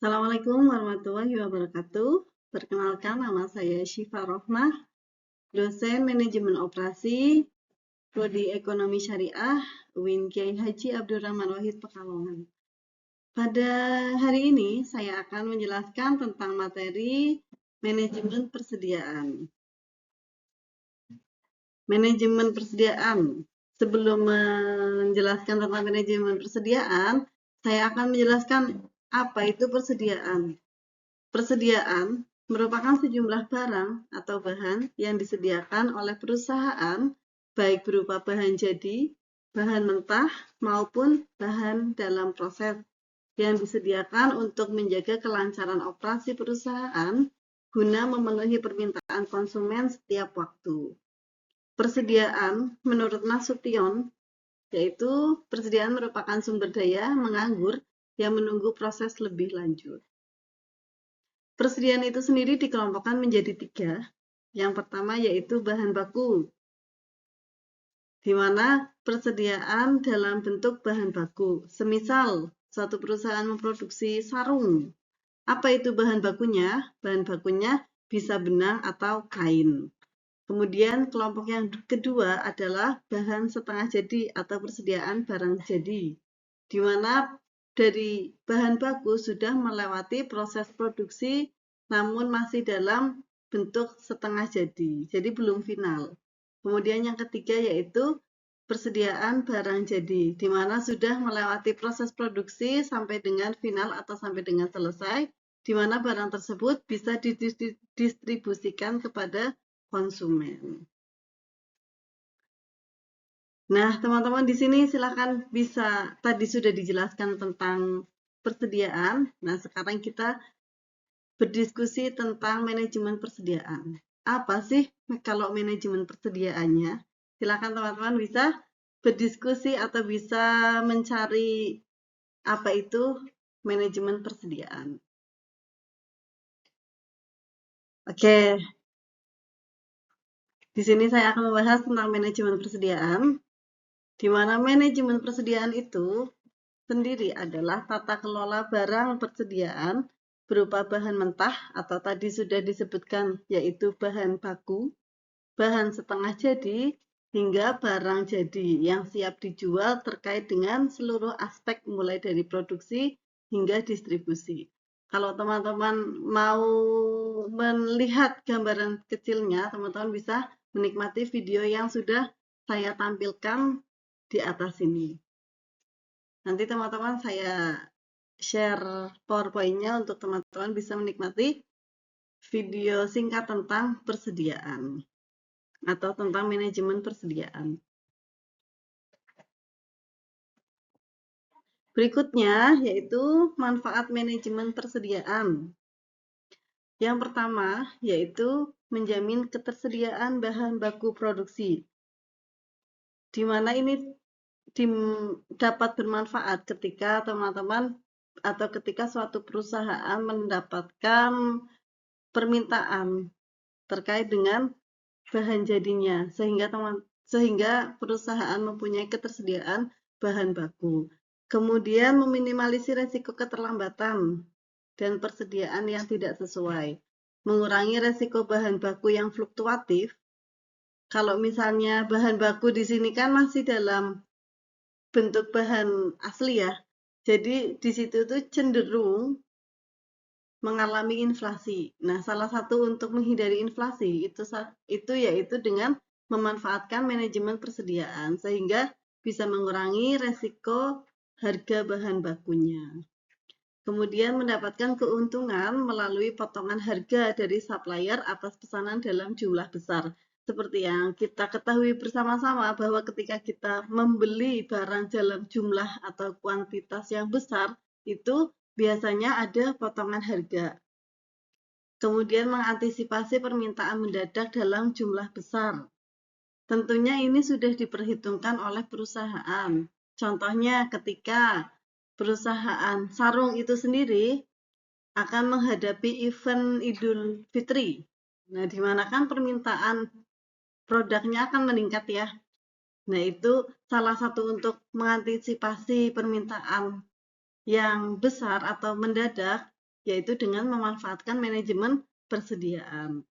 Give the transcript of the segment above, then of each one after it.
Assalamualaikum warahmatullahi wabarakatuh. Perkenalkan, nama saya Syifa Rohmah, dosen manajemen operasi, Prodi Ekonomi Syariah, UIN Kiai Haji Abdurrahman Wahid Pekalongan. Pada hari ini saya akan menjelaskan tentang materi manajemen persediaan. Manajemen persediaan. Sebelum menjelaskan tentang manajemen persediaan, saya akan menjelaskan apa itu persediaan. Persediaan merupakan sejumlah barang atau bahan yang disediakan oleh perusahaan, baik berupa bahan jadi, bahan mentah, maupun bahan dalam proses yang disediakan untuk menjaga kelancaran operasi perusahaan guna memenuhi permintaan konsumen setiap waktu. Persediaan menurut Nasution, yaitu persediaan merupakan sumber daya menganggur yang menunggu proses lebih lanjut. Persediaan itu sendiri dikelompokkan menjadi 3. Yang pertama yaitu bahan baku, di mana persediaan dalam bentuk bahan baku. Semisal suatu perusahaan memproduksi sarung. Apa itu bahan bakunya? Bahan bakunya bisa benang atau kain. Kemudian kelompok yang kedua adalah bahan setengah jadi atau persediaan barang jadi, di mana dari bahan baku sudah melewati proses produksi namun masih dalam bentuk setengah jadi belum final. Kemudian yang ketiga yaitu persediaan barang jadi, di mana sudah melewati proses produksi sampai dengan final atau sampai dengan selesai, di mana barang tersebut bisa didistribusikan kepada konsumen. Nah, teman-teman di sini silakan bisa, tadi sudah dijelaskan tentang persediaan. Nah, sekarang kita berdiskusi tentang manajemen persediaan. Apa sih kalau manajemen persediaannya? Silakan teman-teman bisa berdiskusi atau bisa mencari apa itu manajemen persediaan. Oke. Di sini saya akan membahas tentang manajemen persediaan, di mana manajemen persediaan itu sendiri adalah tata kelola barang persediaan berupa bahan mentah atau tadi sudah disebutkan yaitu bahan baku, bahan setengah jadi, hingga barang jadi yang siap dijual terkait dengan seluruh aspek mulai dari produksi hingga distribusi. Kalau teman-teman mau melihat gambaran kecilnya, teman-teman bisa menikmati video yang sudah saya tampilkan di atas ini. Nanti teman-teman saya share PowerPoint-nya untuk teman-teman bisa menikmati video singkat tentang persediaan atau tentang manajemen persediaan. Berikutnya yaitu manfaat manajemen persediaan. Yang pertama yaitu menjamin ketersediaan bahan baku produksi, di mana ini dapat bermanfaat ketika teman-teman atau ketika suatu perusahaan mendapatkan permintaan terkait dengan bahan jadinya, sehingga perusahaan mempunyai ketersediaan bahan baku. Kemudian meminimalisir resiko keterlambatan dan persediaan yang tidak sesuai, mengurangi resiko bahan baku yang fluktuatif. Kalau misalnya bahan baku di sini kan masih dalam bentuk bahan asli ya, jadi di situ tuh cenderung mengalami inflasi. Nah, salah satu untuk menghindari inflasi itu yaitu dengan memanfaatkan manajemen persediaan sehingga bisa mengurangi resiko harga bahan bakunya. Kemudian mendapatkan keuntungan melalui potongan harga dari supplier atas pesanan dalam jumlah besar. Seperti yang kita ketahui bersama-sama bahwa ketika kita membeli barang dalam jumlah atau kuantitas yang besar, itu biasanya ada potongan harga. Kemudian mengantisipasi permintaan mendadak dalam jumlah besar. Tentunya ini sudah diperhitungkan oleh perusahaan. Contohnya ketika perusahaan sarung itu sendiri akan menghadapi event Idul Fitri. Nah, di mana kan permintaan produknya akan meningkat ya. Nah, itu salah satu untuk mengantisipasi permintaan yang besar atau mendadak, yaitu dengan memanfaatkan manajemen persediaan.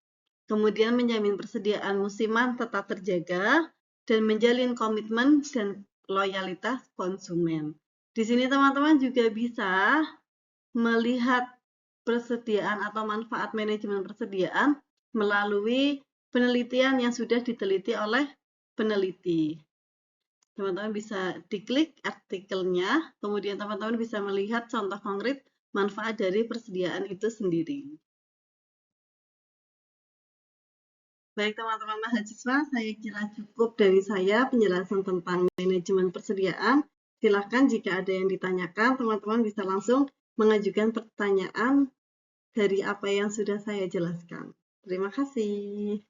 Kemudian menjamin persediaan musiman tetap terjaga dan menjalin komitmen dan loyalitas konsumen. Di sini teman-teman juga bisa melihat persediaan atau manfaat manajemen persediaan melalui penelitian yang sudah diteliti oleh peneliti. Teman-teman bisa diklik artikelnya, kemudian teman-teman bisa melihat contoh konkret manfaat dari persediaan itu sendiri. Baik teman-teman mahasiswa, saya kira cukup dari saya penjelasan tentang manajemen persediaan. Silakan jika ada yang ditanyakan, teman-teman bisa langsung mengajukan pertanyaan dari apa yang sudah saya jelaskan. Terima kasih.